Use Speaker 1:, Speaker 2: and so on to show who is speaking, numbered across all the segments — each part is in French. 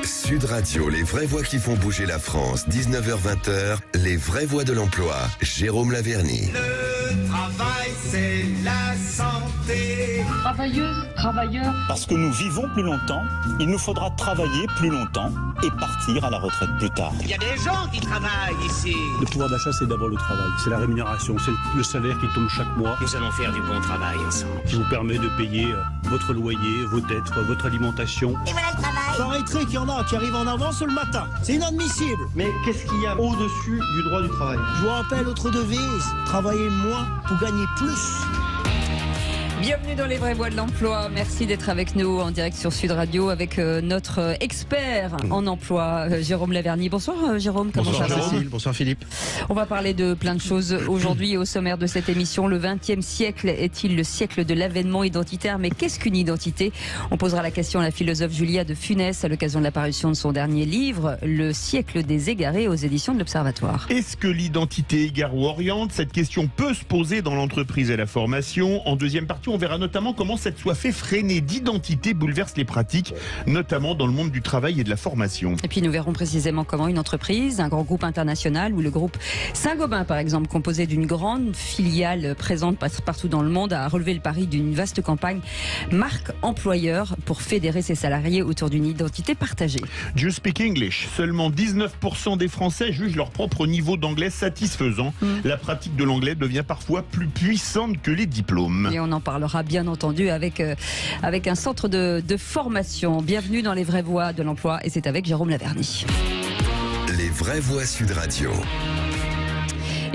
Speaker 1: Sud Radio, les vraies voix qui font bouger la France, 19h-20h, les vraies voix de l'emploi. Jérôme Laverny.
Speaker 2: Le travail, c'est la santé.
Speaker 3: Travailleuses, travailleurs.
Speaker 4: Parce que nous vivons plus longtemps, il nous faudra travailler plus longtemps et partir à la retraite plus tard.
Speaker 2: Il y a des gens qui travaillent ici.
Speaker 5: Le pouvoir d'achat, c'est d'abord le travail, c'est la rémunération, c'est le salaire qui tombe chaque mois.
Speaker 2: Nous allons faire du bon travail ensemble.
Speaker 5: Qui vous permet de payer votre loyer, vos dettes, votre alimentation.
Speaker 6: Et voilà le travail.
Speaker 7: Paraîtrait qu'il y en a qui arrivent en avance le matin. C'est inadmissible.
Speaker 8: Mais qu'est-ce qu'il y a au-dessus du droit du travail?
Speaker 7: Je vous rappelle notre devise, travailler moins pour gagner plus.
Speaker 3: Bienvenue dans les vraies voix de l'emploi. Merci d'être avec nous en direct sur Sud Radio avec notre expert en emploi, Jérôme Laverny. Bonsoir Jérôme, comment ça va?
Speaker 9: Bonsoir Cécile, bonsoir Philippe.
Speaker 3: On va parler de plein de choses aujourd'hui au sommaire de cette émission. Le 20e siècle est-il le siècle de l'avènement identitaire? Mais qu'est-ce qu'une identité? On posera la question à la philosophe Julia de Funès à l'occasion de la parution de son dernier livre, Le siècle des égarés, aux éditions de l'Observatoire.
Speaker 10: Est-ce que l'identité égare ou oriente? Cette question peut se poser dans l'entreprise et la formation. En deuxième partie, on verra notamment comment cette soif effrénée d'identité bouleverse les pratiques, notamment dans le monde du travail et de la formation.
Speaker 3: Et puis nous verrons précisément comment une entreprise, un grand groupe international ou le groupe Saint-Gobain par exemple, composé d'une grande filiale présente partout dans le monde, a relevé le pari d'une vaste campagne marque employeur pour fédérer ses salariés autour d'une identité partagée.
Speaker 10: Do you speak English? Seulement 19% des Français jugent leur propre niveau d'anglais satisfaisant. La pratique de l'anglais devient parfois plus puissante que les diplômes.
Speaker 3: Et on en parlera bien entendu avec un centre de formation. Bienvenue dans les vraies voix de l'emploi et c'est avec Jérôme Laverny.
Speaker 1: Les vraies voix Sud Radio.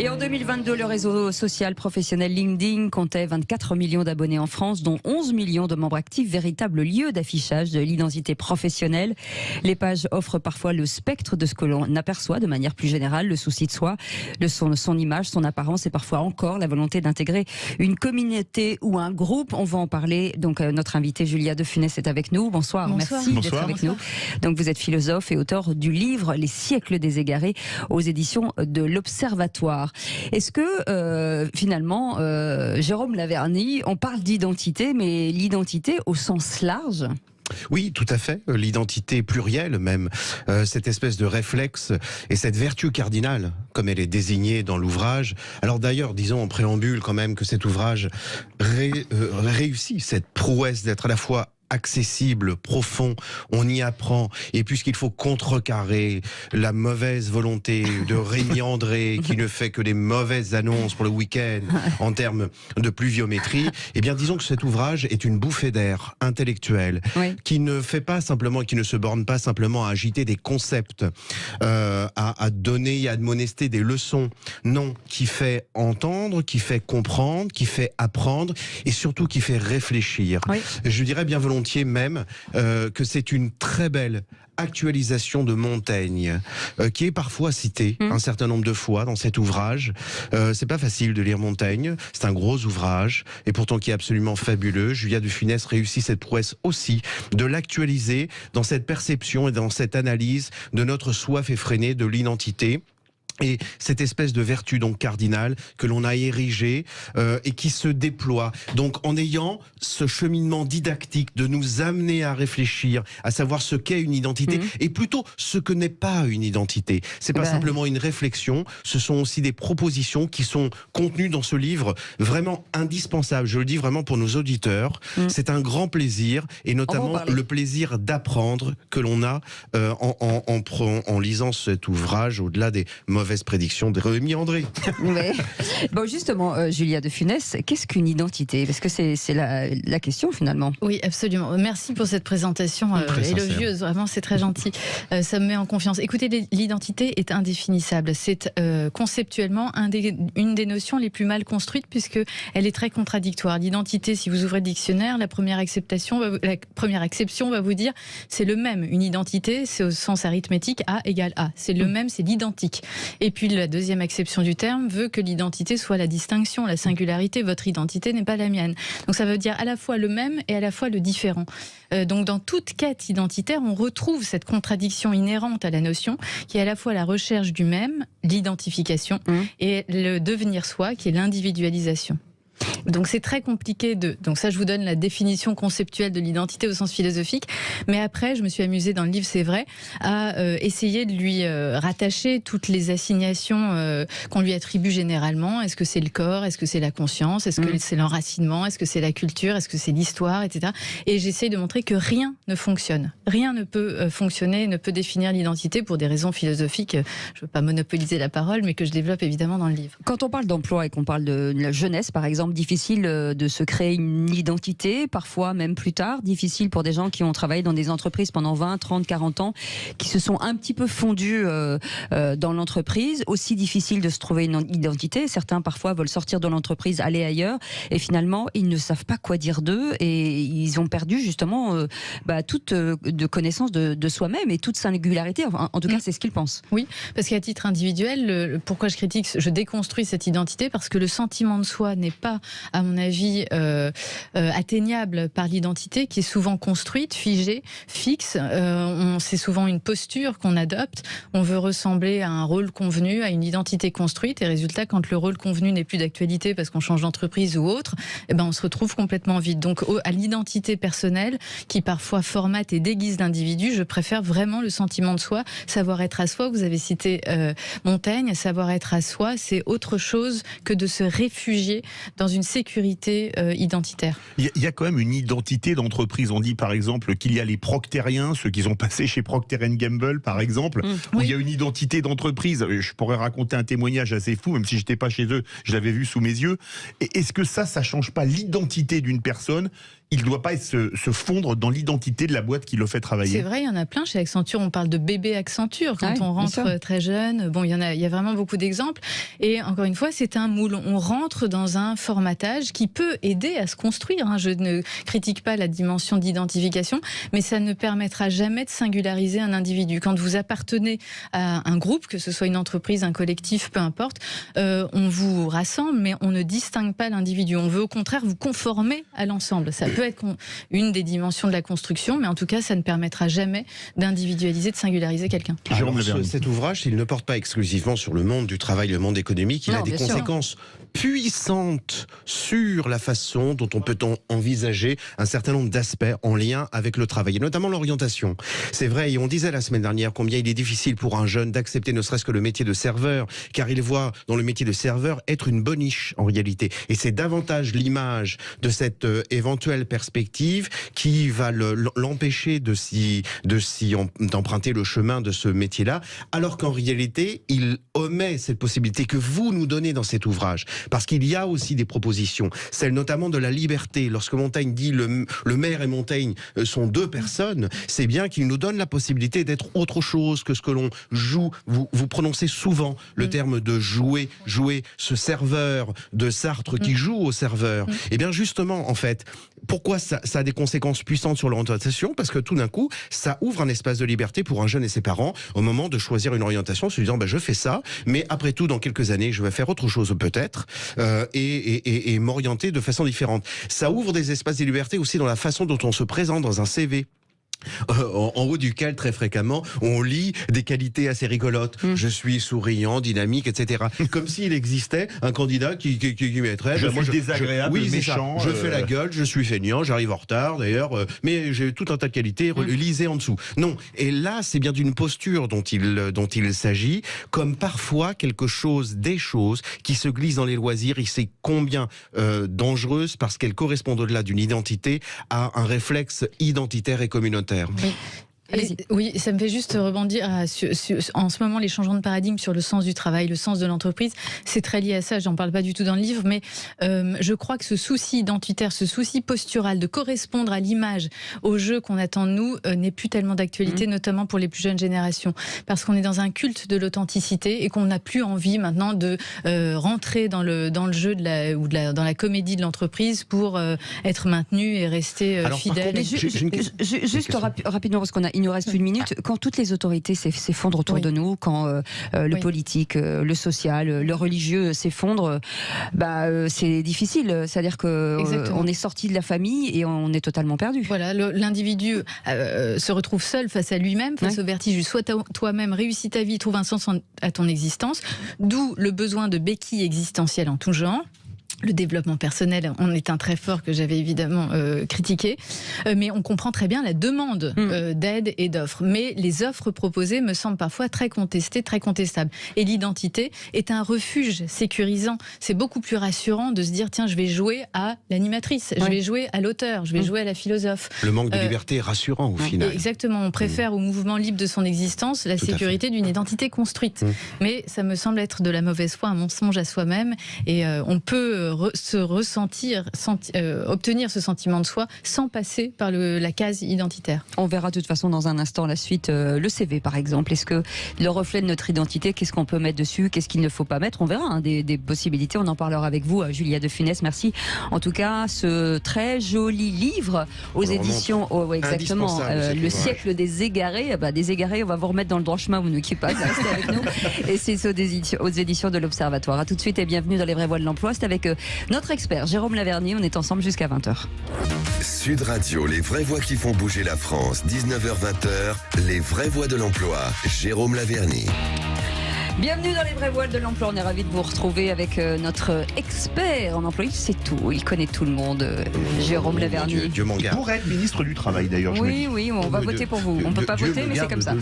Speaker 3: Et en 2022, le réseau social professionnel LinkedIn comptait 24 millions d'abonnés en France, dont 11 millions de membres actifs, véritable lieu d'affichage de l'identité professionnelle. Les pages offrent parfois le spectre de ce que l'on aperçoit de manière plus générale, le souci de soi, son image, son apparence et parfois encore la volonté d'intégrer une communauté ou un groupe. On va en parler. Donc notre invitée Julia de Funès est avec nous. Bonsoir. Merci d'être avec nous. Donc vous êtes philosophe et auteur du livre Les siècles des égarés aux éditions de l'Observatoire. Est-ce que finalement, Jérôme Laverny, on parle d'identité, mais l'identité au sens large?
Speaker 9: Oui, tout à fait. L'identité plurielle même, cette espèce de réflexe et cette vertu cardinale, comme elle est désignée dans l'ouvrage. Alors d'ailleurs, disons en préambule quand même que cet ouvrage réussit cette prouesse d'être à la fois accessible, profond, on y apprend, et puisqu'il faut contrecarrer la mauvaise volonté de Rémi André qui ne fait que des mauvaises annonces pour le week-end en termes de pluviométrie, eh bien disons que cet ouvrage est une bouffée d'air intellectuelle, qui ne fait pas simplement, qui ne se borne pas simplement à agiter des concepts, à donner et à admonester des leçons, non, qui fait entendre, qui fait comprendre, qui fait apprendre et surtout qui fait réfléchir. Je dirais bien volontiers même que c'est une très belle actualisation de Montaigne, qui est parfois citée un certain nombre de fois dans cet ouvrage. C'est pas facile de lire Montaigne, c'est un gros ouvrage, et pourtant qui est absolument fabuleux. Julia de Funès réussit cette prouesse aussi de l'actualiser dans cette perception et dans cette analyse de notre soif effrénée de l'identité. Et cette espèce de vertu donc cardinale que l'on a érigée et qui se déploie. Donc en ayant ce cheminement didactique de nous amener à réfléchir, à savoir ce qu'est une identité et plutôt ce que n'est pas une identité. C'est pas simplement une réflexion, ce sont aussi des propositions qui sont contenues dans ce livre vraiment indispensables. Je le dis vraiment pour nos auditeurs. C'est un grand plaisir et notamment le plaisir d'apprendre que l'on a en lisant cet ouvrage au-delà des mauvaises prédictions de Rémi André.
Speaker 3: Bon, justement, Julia de Funès, qu'est-ce qu'une identité? Parce que c'est la question finalement.
Speaker 11: Oui, absolument. Merci pour cette présentation élogieuse. Vraiment, c'est très gentil. Ça me met en confiance. Écoutez, l'identité est indéfinissable. C'est conceptuellement une des notions les plus mal construites puisque elle est très contradictoire. L'identité, si vous ouvrez le dictionnaire, la première acception va vous dire c'est le même. Une identité, c'est au sens arithmétique A égale A. C'est le même, c'est l'identique. Et puis la deuxième acception du terme veut que l'identité soit la distinction, la singularité. Votre identité n'est pas la mienne. Donc ça veut dire à la fois le même et à la fois le différent. Donc dans toute quête identitaire, on retrouve cette contradiction inhérente à la notion qui est à la fois la recherche du même, l'identification, et le devenir soi qui est l'individualisation. Donc c'est très compliqué donc ça, je vous donne la définition conceptuelle de l'identité au sens philosophique. Mais après, je me suis amusée dans le livre, c'est vrai, à essayer de lui rattacher toutes les assignations qu'on lui attribue généralement. Est-ce que c'est le corps? Est-ce que c'est la conscience? Est-ce que c'est l'enracinement? Est-ce que c'est la culture? Est-ce que c'est l'histoire, etc. Et j'essaye de montrer que rien ne fonctionne. Rien ne peut fonctionner, ne peut définir l'identité pour des raisons philosophiques. Je ne veux pas monopoliser la parole, mais que je développe évidemment dans le livre.
Speaker 3: Quand on parle d'emploi et qu'on parle de la jeunesse, par exemple, difficile de se créer une identité, parfois même plus tard, difficile pour des gens qui ont travaillé dans des entreprises pendant 20, 30, 40 ans, qui se sont un petit peu fondus dans l'entreprise. Aussi difficile de se trouver une identité. Certains parfois veulent sortir de l'entreprise, aller ailleurs, et finalement ils ne savent pas quoi dire d'eux, et ils ont perdu justement toute de connaissance de soi-même et toute singularité. Enfin, en tout cas, c'est ce qu'ils pensent.
Speaker 11: Oui, parce qu'à titre individuel, pourquoi je déconstruis cette identité, parce que le sentiment de soi n'est pas, à mon avis, atteignable par l'identité, qui est souvent construite, figée, fixe. C'est souvent une posture qu'on adopte. On veut ressembler à un rôle convenu, à une identité construite, et résultat, quand le rôle convenu n'est plus d'actualité parce qu'on change d'entreprise ou autre, on se retrouve complètement vide. Donc à l'identité personnelle, qui parfois formate et déguise l'individu, je préfère vraiment le sentiment de soi, savoir être à soi. Vous avez cité Montaigne, savoir être à soi, c'est autre chose que de se réfugier dans une sécurité identitaire.
Speaker 10: Il y a quand même une identité d'entreprise. On dit par exemple qu'il y a les proctériens, ceux qui ont passé chez Procter & Gamble par exemple, où il y a une identité d'entreprise. Je pourrais raconter un témoignage assez fou, même si j'étais pas chez eux, je l'avais vu sous mes yeux. Et est-ce que ça change pas l'identité d'une personne? Il ne doit pas se fondre dans l'identité de la boîte qui le fait travailler.
Speaker 11: C'est vrai, il y en a plein. Chez Accenture, on parle de bébé Accenture quand on rentre très jeune. Bon, il y a vraiment beaucoup d'exemples. Et encore une fois, c'est un moule. On rentre dans un formatage qui peut aider à se construire. Je ne critique pas la dimension d'identification, mais ça ne permettra jamais de singulariser un individu. Quand vous appartenez à un groupe, que ce soit une entreprise, un collectif, peu importe, on vous rassemble, mais on ne distingue pas l'individu. On veut au contraire vous conformer à l'ensemble. Ça peut être une des dimensions de la construction, mais en tout cas, ça ne permettra jamais d'individualiser, de singulariser quelqu'un.
Speaker 9: Cet ouvrage, il ne porte pas exclusivement sur le monde du travail, le monde économique, il a des conséquences puissantes sur la façon dont on peut envisager un certain nombre d'aspects en lien avec le travail, et notamment l'orientation. C'est vrai, et on disait la semaine dernière combien il est difficile pour un jeune d'accepter ne serait-ce que le métier de serveur, car il voit dans le métier de serveur être une boniche en réalité. Et c'est davantage l'image de cette éventuelle perspective qui va l'empêcher d'emprunter le chemin de ce métier-là, alors qu'en réalité, il omet cette possibilité que vous nous donnez dans cet ouvrage. Parce qu'il y a aussi des propositions, celle notamment de la liberté. Lorsque Montaigne dit le maire et Montaigne sont deux personnes, c'est bien qu'il nous donne la possibilité d'être autre chose que ce que l'on joue. Vous prononcez souvent le terme de jouer, ce serveur de Sartre qui joue au serveur. Et bien justement, en fait, pourquoi ça a des conséquences puissantes sur l'orientation? Parce que tout d'un coup, ça ouvre un espace de liberté pour un jeune et ses parents au moment de choisir une orientation, se disant je fais ça, mais après tout, dans quelques années, je vais faire autre chose peut-être, et m'orienter de façon différente. Ça ouvre des espaces de liberté aussi dans la façon dont on se présente dans un CV. En haut duquel très fréquemment on lit des qualités assez rigolotes. Je suis souriant, dynamique, etc. Comme s'il existait un candidat qui mettrait
Speaker 10: je suis désagréable, méchant,
Speaker 9: je fais la gueule, je suis feignant, j'arrive en retard d'ailleurs, mais j'ai tout un tas de qualités, lisez en dessous. Non, et là c'est bien d'une posture dont il s'agit, comme parfois des choses qui se glissent dans les loisirs, et c'est combien dangereuse parce qu'elles correspondent au-delà d'une identité à un réflexe identitaire et communautaire.
Speaker 11: Oui. Oui, ça me fait juste rebondir en ce moment les changements de paradigme sur le sens du travail, le sens de l'entreprise, c'est très lié à ça, j'en parle pas du tout dans le livre, mais je crois que ce souci identitaire, ce souci postural de correspondre à l'image, au jeu qu'on attend de nous, n'est plus tellement d'actualité, notamment pour les plus jeunes générations, parce qu'on est dans un culte de l'authenticité et qu'on n'a plus envie maintenant de rentrer dans le jeu dans la comédie de l'entreprise pour être maintenu et rester fidèle.
Speaker 3: Juste rapidement, parce il nous reste une minute. Quand toutes les autorités s'effondrent autour de nous, quand le politique, le social, le religieux s'effondrent, c'est difficile. C'est-à-dire qu'on est sorti de la famille et on est totalement perdu.
Speaker 11: Voilà, l'individu se retrouve seul face à lui-même, face au vertige. Sois toi-même, réussis ta vie, trouve un sens à ton existence. D'où le besoin de béquilles existentielles en tout genre. Le développement personnel en est un très fort que j'avais évidemment critiqué, mais on comprend très bien la demande d'aide et d'offres. Mais les offres proposées me semblent parfois très contestées, très contestables. Et l'identité est un refuge sécurisant. C'est beaucoup plus rassurant de se dire tiens, je vais jouer à l'animatrice, je vais jouer à l'auteur, je vais jouer à la philosophe.
Speaker 9: Le manque de liberté est rassurant au final.
Speaker 11: Exactement, on préfère au mouvement libre de son existence la sécurité d'une identité construite. Mais ça me semble être de la mauvaise foi, un mensonge à soi-même, et on peut obtenir ce sentiment de soi sans passer par la case identitaire.
Speaker 3: On verra de toute façon dans un instant la suite. Le CV par exemple, est-ce que le reflet de notre identité, qu'est-ce qu'on peut mettre dessus, qu'est-ce qu'il ne faut pas mettre? On verra des possibilités, on en parlera avec vous, Julia de Funès. Merci en tout cas, ce très joli livre aux éditions exactement, Le siècle des égarés. Des égarés, on va vous remettre dans le droit chemin, vous ne quittez pas, restez avec nous. Et c'est aux éditions de l'Observatoire. A tout de suite et bienvenue dans les vraies voix de l'emploi. C'est avec notre expert Jérôme Lavernier, on est ensemble jusqu'à 20h.
Speaker 1: Sud Radio, les vraies voix qui font bouger la France, 19h-20h, les vraies voix de l'emploi, Jérôme Lavernier.
Speaker 3: Bienvenue dans les vraies voix de l'emploi, on est ravis de vous retrouver avec notre expert en emploi, il sait tout, il connaît tout le monde, Jérôme Lavernier.
Speaker 9: Dieu m'en garde.
Speaker 10: Pour être ministre du Travail d'ailleurs.
Speaker 3: Oui, on va voter pour vous, on ne peut pas voter mais c'est comme ça.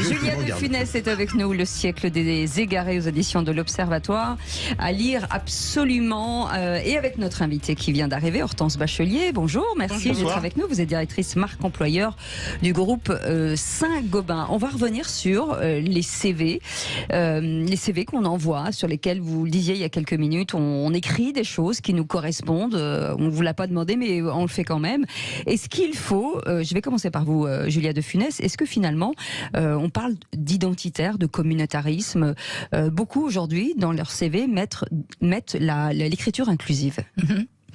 Speaker 3: Julia de Funès est avec nous, Le siècle des égarés aux éditions de l'Observatoire, à lire absolument, et avec notre invité qui vient d'arriver, Hortense Bachelier. Bonjour, merci d'être avec nous, vous êtes directrice marque employeur du groupe Saint-Gobain. On va revenir sur les CV. Les CV qu'on envoie, sur lesquels, vous le disiez il y a quelques minutes, on écrit des choses qui nous correspondent. On ne vous l'a pas demandé, mais on le fait quand même. Est-ce qu'il faut, je vais commencer par vous, Julia de Funès, est-ce que finalement, on parle d'identitaire, de communautarisme, beaucoup aujourd'hui, dans leur CV, mettent l'écriture inclusive.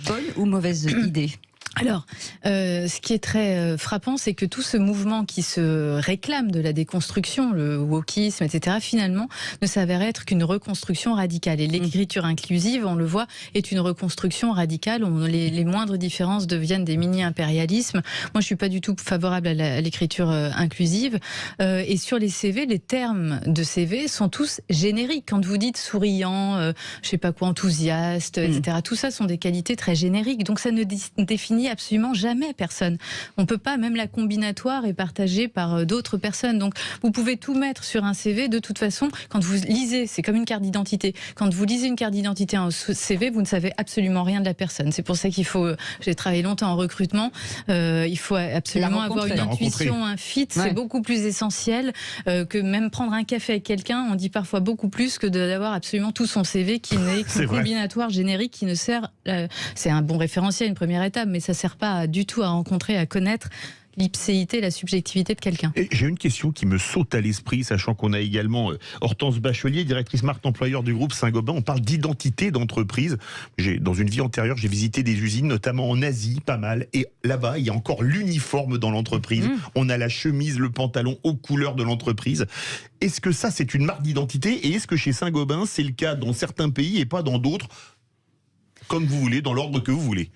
Speaker 3: Bonne ou mauvaise idée ?
Speaker 11: Alors, ce qui est très frappant, c'est que tout ce mouvement qui se réclame de la déconstruction, le wokisme, etc., finalement, ne s'avère être qu'une reconstruction radicale. Et l'écriture inclusive, on le voit, est une reconstruction radicale. Les moindres différences deviennent des mini-impérialismes. Moi, je suis pas du tout favorable à l'écriture inclusive. Et sur les CV, les termes de CV sont tous génériques. Quand vous dites souriant, je sais pas quoi, enthousiaste, etc., tout ça sont des qualités très génériques. Donc, ça ne définit absolument jamais personne. On peut pas, même la combinatoire est partagée par d'autres personnes. Donc, vous pouvez tout mettre sur un CV. De toute façon, quand vous lisez, c'est comme une carte d'identité. Quand vous lisez une carte d'identité en CV, vous ne savez absolument rien de la personne. C'est pour ça qu'il faut, j'ai travaillé longtemps en recrutement, il faut absolument avoir une intuition, un fit. C'est beaucoup plus essentiel que même prendre un café avec quelqu'un. On dit parfois beaucoup plus que d'avoir absolument tout son CV qui n'est qu'une combinatoire générique qui ne sert, c'est un bon référentiel, une première étape, mais ça ne sert pas du tout à rencontrer, à connaître l'ipséité, la subjectivité de quelqu'un.
Speaker 10: J'ai une question qui me saute à l'esprit, sachant qu'on a également Hortense Bachelier, directrice marque employeur du groupe Saint-Gobain. On parle d'identité d'entreprise. Dans une vie antérieure, j'ai visité des usines, notamment en Asie, pas mal. Et là-bas, il y a encore l'uniforme dans l'entreprise. On a la chemise, le pantalon aux couleurs de l'entreprise. Est-ce que ça, c'est une marque d'identité? Et est-ce que chez Saint-Gobain, c'est le cas dans certains pays et pas dans d'autres? Comme vous voulez, dans l'ordre que vous voulez.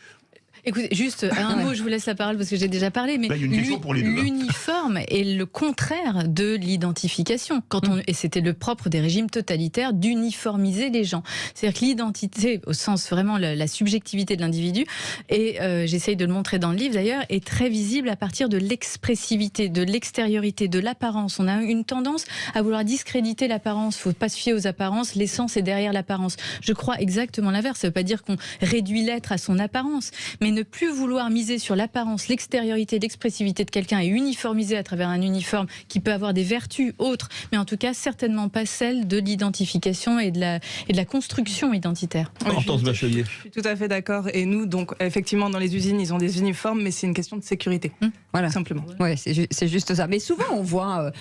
Speaker 11: Écoutez, juste un mot, je vous laisse la parole parce que j'ai déjà parlé, mais l'uniforme est le contraire de l'identification. Et c'était le propre des régimes totalitaires d'uniformiser les gens. C'est-à-dire que l'identité, au sens vraiment la subjectivité de l'individu, et j'essaye de le montrer dans le livre d'ailleurs, est très visible à partir de l'expressivité, de l'extériorité, de l'apparence. On a une tendance à vouloir discréditer l'apparence. Il ne faut pas se fier aux apparences. L'essence est derrière l'apparence. Je crois exactement l'inverse. Ça ne veut pas dire qu'on réduit l'être à son apparence, mais ne plus vouloir miser sur l'apparence, l'extériorité, l'expressivité de quelqu'un et uniformiser à travers un uniforme qui peut avoir des vertus autres, mais en tout cas certainement pas celle de l'identification et de la construction identitaire.
Speaker 10: Hortense Bachelier.
Speaker 6: Je suis tout à fait d'accord. Et nous, donc, effectivement, dans les usines, ils ont des uniformes, mais c'est une question de sécurité.
Speaker 3: Voilà.
Speaker 6: Simplement.
Speaker 3: Ouais, c'est juste ça. Mais souvent, on voit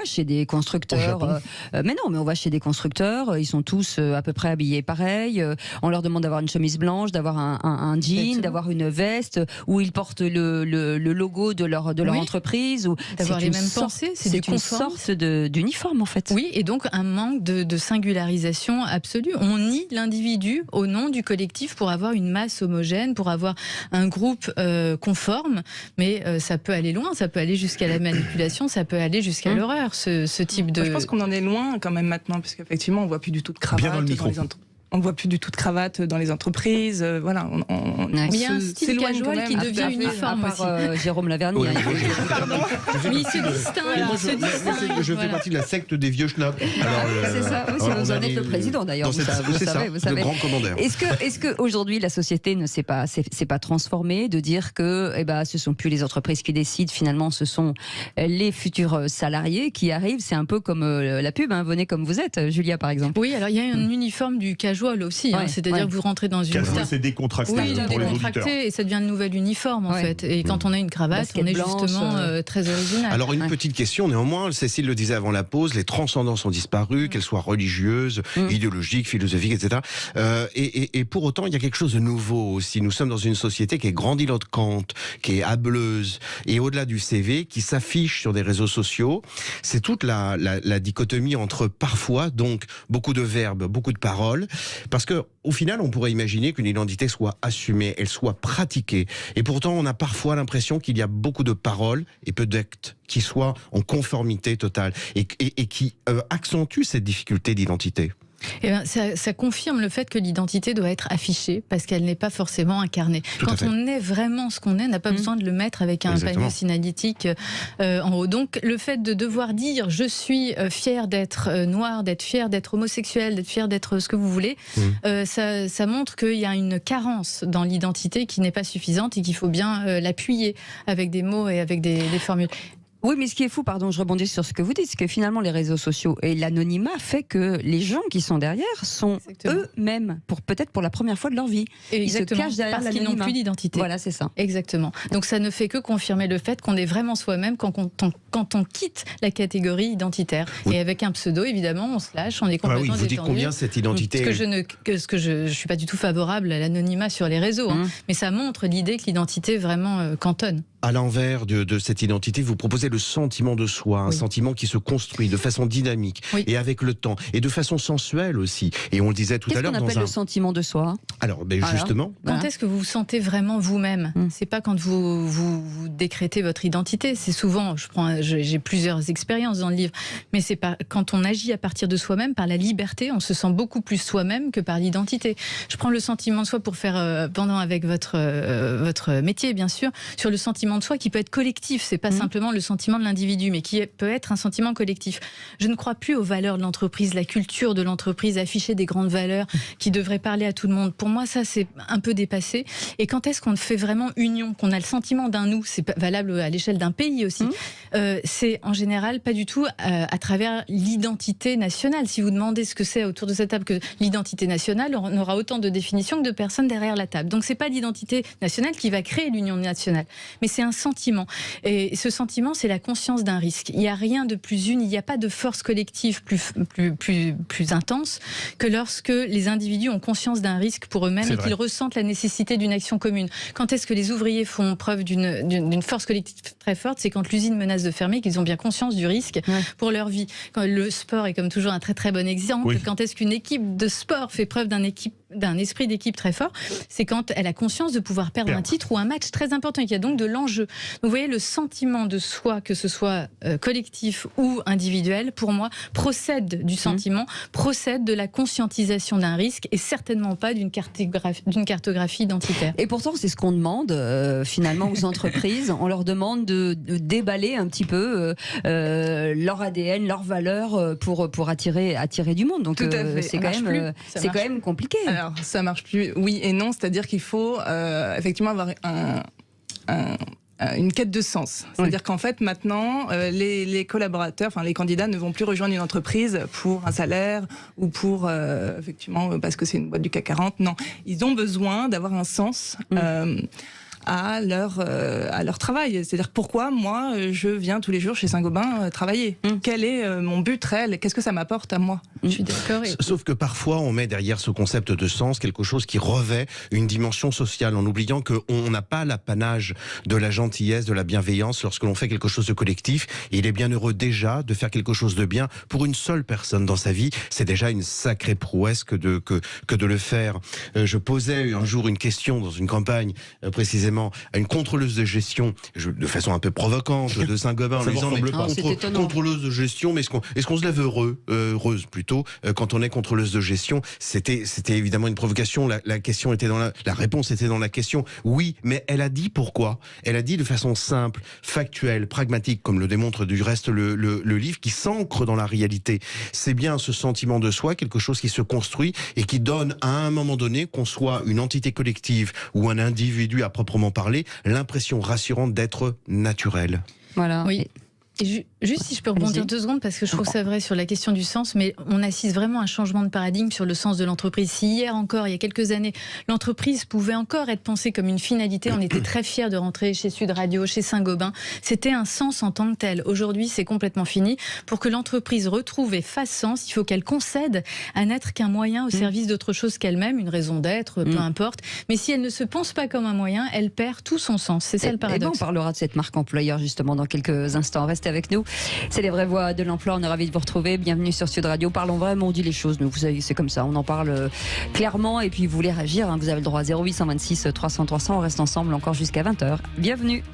Speaker 3: chez des constructeurs, mais on voit chez des constructeurs, ils sont tous à peu près habillés pareil. On leur demande d'avoir une chemise blanche, d'avoir un jean, d'avoir une veste où ils portent le logo de leur entreprise, ou
Speaker 11: d'avoir les mêmes pensées.
Speaker 3: C'est une sorte d'uniforme en fait.
Speaker 11: Oui, et donc un manque de singularisation absolue. On nie l'individu au nom du collectif pour avoir une masse homogène, pour avoir un groupe conforme, mais ça peut aller loin, ça peut aller jusqu'à la manipulation, ça peut aller jusqu'à l'horreur, ce type de...
Speaker 6: Je pense qu'on en est loin quand même maintenant, parce qu'effectivement on voit plus du tout de cravate dans les entreprises. On ne voit plus du tout de cravate dans les entreprises. Voilà,
Speaker 11: il y a un style casual qui devient uniforme aussi.
Speaker 3: Jérôme Lavergne.
Speaker 9: Oui,
Speaker 11: Mais il se distingue.
Speaker 9: Je fais partie de la secte des vieux schnapps.
Speaker 3: C'est ça, vous en êtes le président d'ailleurs. Vous savez.
Speaker 9: Le grand commandeur.
Speaker 3: Est-ce qu'aujourd'hui la société ne s'est pas transformée, de dire que ce sont plus les entreprises qui décident, finalement ce sont les futurs salariés qui arrivent? C'est un peu comme la pub, venez comme vous êtes, Julia par exemple.
Speaker 11: Oui, alors il y a un uniforme du casual aussi, c'est-à-dire que vous rentrez dans une...
Speaker 10: Casual, c'est décontracté pour les auditeurs.
Speaker 11: Et ça devient le nouvel uniforme en fait. Et quand on a une cravate, on est justement très original.
Speaker 9: Alors une petite question néanmoins, Cécile le disait avant la pause, les transcendances ont disparu, qu'elles soient religieuses, idéologiques, philosophiques, etc. Et pour autant, il y a quelque chose de nouveau aussi. Nous sommes dans une société qui est grandiloquente, qui est hâbleuse, et au-delà du CV, qui s'affiche sur des réseaux sociaux. C'est toute la dichotomie entre parfois, donc, beaucoup de verbes, beaucoup de paroles, parce que au final, on pourrait imaginer qu'une identité soit assumée, elle soit pratiquée. Et pourtant, on a parfois l'impression qu'il y a beaucoup de paroles et peu d'actes qui soient en conformité totale et qui accentuent cette difficulté d'identité.
Speaker 11: Eh bien, ça confirme le fait que l'identité doit être affichée parce qu'elle n'est pas forcément incarnée. Quand on est vraiment ce qu'on est, on n'a pas besoin de le mettre avec un panneau signalétique en haut. Donc le fait de devoir dire je suis fier d'être noir, d'être fier d'être homosexuel, d'être fier d'être ce que vous voulez, ça montre qu'il y a une carence dans l'identité qui n'est pas suffisante et qu'il faut bien l'appuyer avec des mots et avec des formules.
Speaker 3: Oui, mais ce qui est fou, pardon, je rebondis sur ce que vous dites, c'est que finalement les réseaux sociaux et l'anonymat fait que les gens qui sont derrière sont eux-mêmes, peut-être pour la première fois de leur vie. Ils se cachent derrière
Speaker 11: parce qu'ils n'ont plus d'identité.
Speaker 3: Voilà, c'est ça.
Speaker 11: Exactement. Donc ça ne fait que confirmer le fait qu'on est vraiment soi-même quand on quitte la catégorie identitaire. Oui. Et avec un pseudo, évidemment, on se lâche, on est complètement détendu.
Speaker 9: Vous dites combien cette identité
Speaker 11: je suis pas du tout favorable à l'anonymat sur les réseaux, mais ça montre l'idée que l'identité vraiment cantonne.
Speaker 9: À l'envers de cette identité, vous proposez le sentiment de soi, un sentiment qui se construit de façon dynamique et avec le temps, et de façon sensuelle aussi. Et on le disait tout à l'heure.
Speaker 3: Qu'est-ce qu'on appelle le sentiment de soi?
Speaker 9: Alors, justement.
Speaker 11: Quand est-ce que vous vous sentez vraiment vous-même? C'est pas quand vous décrétez votre identité. C'est souvent, j'ai plusieurs expériences dans le livre, mais c'est pas quand on agit à partir de soi-même, par la liberté, on se sent beaucoup plus soi-même que par l'identité. Je prends le sentiment de soi pour faire pendant avec votre métier, bien sûr, sur le sentiment de soi qui peut être collectif, c'est pas simplement le sentiment de l'individu, mais qui peut être un sentiment collectif. Je ne crois plus aux valeurs de l'entreprise, la culture de l'entreprise, afficher des grandes valeurs qui devraient parler à tout le monde. Pour moi, ça, c'est un peu dépassé. Et quand est-ce qu'on fait vraiment union, qu'on a le sentiment d'un nous, c'est valable à l'échelle d'un pays aussi, c'est en général pas du tout à travers l'identité nationale. Si vous demandez ce que c'est autour de cette table que l'identité nationale, on aura autant de définitions que de personnes derrière la table. Donc c'est pas l'identité nationale qui va créer l'union nationale, mais c'est un sentiment. Et ce sentiment, c'est la conscience d'un risque. Il n'y a rien de plus une, il n'y a pas de force collective plus intense que lorsque les individus ont conscience d'un risque pour eux-mêmes et qu'ils ressentent la nécessité d'une action commune. Quand est-ce que les ouvriers font preuve d'une force collective très forte? C'est quand l'usine menace de fermer, qu'ils ont bien conscience du risque pour leur vie. Quand le sport est comme toujours un très très bon exemple. Quand est-ce qu'une équipe de sport fait preuve d'un esprit d'équipe très fort? C'est quand elle a conscience de pouvoir perdre un titre ou un match très important et qu'il y a donc de l'enjeu. Donc vous voyez, le sentiment de soi, que ce soit collectif ou individuel, pour moi, procède du sentiment, procède de la conscientisation d'un risque et certainement pas d'une cartographie identitaire.
Speaker 3: Et pourtant, c'est ce qu'on demande finalement aux entreprises. On leur demande de déballer un petit peu leur ADN, leurs valeurs pour attirer du monde. Donc c'est quand même compliqué.
Speaker 6: Alors ça marche plus, oui et non, c'est-à-dire qu'il faut effectivement avoir une quête de sens. C'est-à-dire qu'en fait, maintenant, les collaborateurs, enfin les candidats ne vont plus rejoindre une entreprise pour un salaire ou pour, effectivement, parce que c'est une boîte du CAC 40. Non, ils ont besoin d'avoir un sens à leur travail. C'est-à-dire pourquoi moi je viens tous les jours chez Saint-Gobain travailler. Quel est mon but réel? Qu'est-ce que ça m'apporte à moi?
Speaker 11: Je suis d'accord.
Speaker 9: Sauf que parfois on met derrière ce concept de sens quelque chose qui revêt une dimension sociale, en oubliant qu'on n'a pas l'apanage de la gentillesse, de la bienveillance lorsque l'on fait quelque chose de collectif. Et il est bien heureux déjà de faire quelque chose de bien pour une seule personne dans sa vie. C'est déjà une sacrée prouesse que de le faire. Je posais un jour une question dans une campagne précisément à une contrôleuse de gestion, de façon un peu provocante, de Saint-Gobain, en lui disant contrôleuse de gestion, mais est-ce qu'on se lève heureuse plutôt? tôt, quand on est contrôleuse de gestion, c'était évidemment une provocation. La question était la réponse était dans la question. Oui, mais elle a dit pourquoi. Elle a dit de façon simple, factuelle, pragmatique, comme le démontre du reste le livre, qui s'ancre dans la réalité. C'est bien ce sentiment de soi, quelque chose qui se construit et qui donne à un moment donné, qu'on soit une entité collective ou un individu à proprement parler, l'impression rassurante d'être naturel.
Speaker 3: Voilà.
Speaker 11: Oui. Et juste si je peux rebondir 2 secondes, parce que je trouve ça vrai sur la question du sens, mais on assiste vraiment à un changement de paradigme sur le sens de l'entreprise. Si hier encore, il y a quelques années, l'entreprise pouvait encore être pensée comme une finalité, on était très fiers de rentrer chez Sud Radio, chez Saint-Gobain, c'était un sens en tant que tel. Aujourd'hui, c'est complètement fini. Pour que l'entreprise retrouve et fasse sens, il faut qu'elle concède à n'être qu'un moyen au service d'autre chose qu'elle-même, une raison d'être, peu importe. Mais si elle ne se pense pas comme un moyen, elle perd tout son sens. C'est ça le paradoxe.
Speaker 3: Et ben on parlera de cette marque employeur justement dans quelques instants. Restez avec nous. C'est les vraies voix de l'emploi. On est ravis de vous retrouver. Bienvenue sur Sud Radio. Parlons vraiment, on dit les choses. Nous, vous savez, c'est comme ça. On en parle clairement. Et puis, vous voulez réagir. Vous avez le droit à 0826 300 300. On reste ensemble encore jusqu'à 20h. Bienvenue.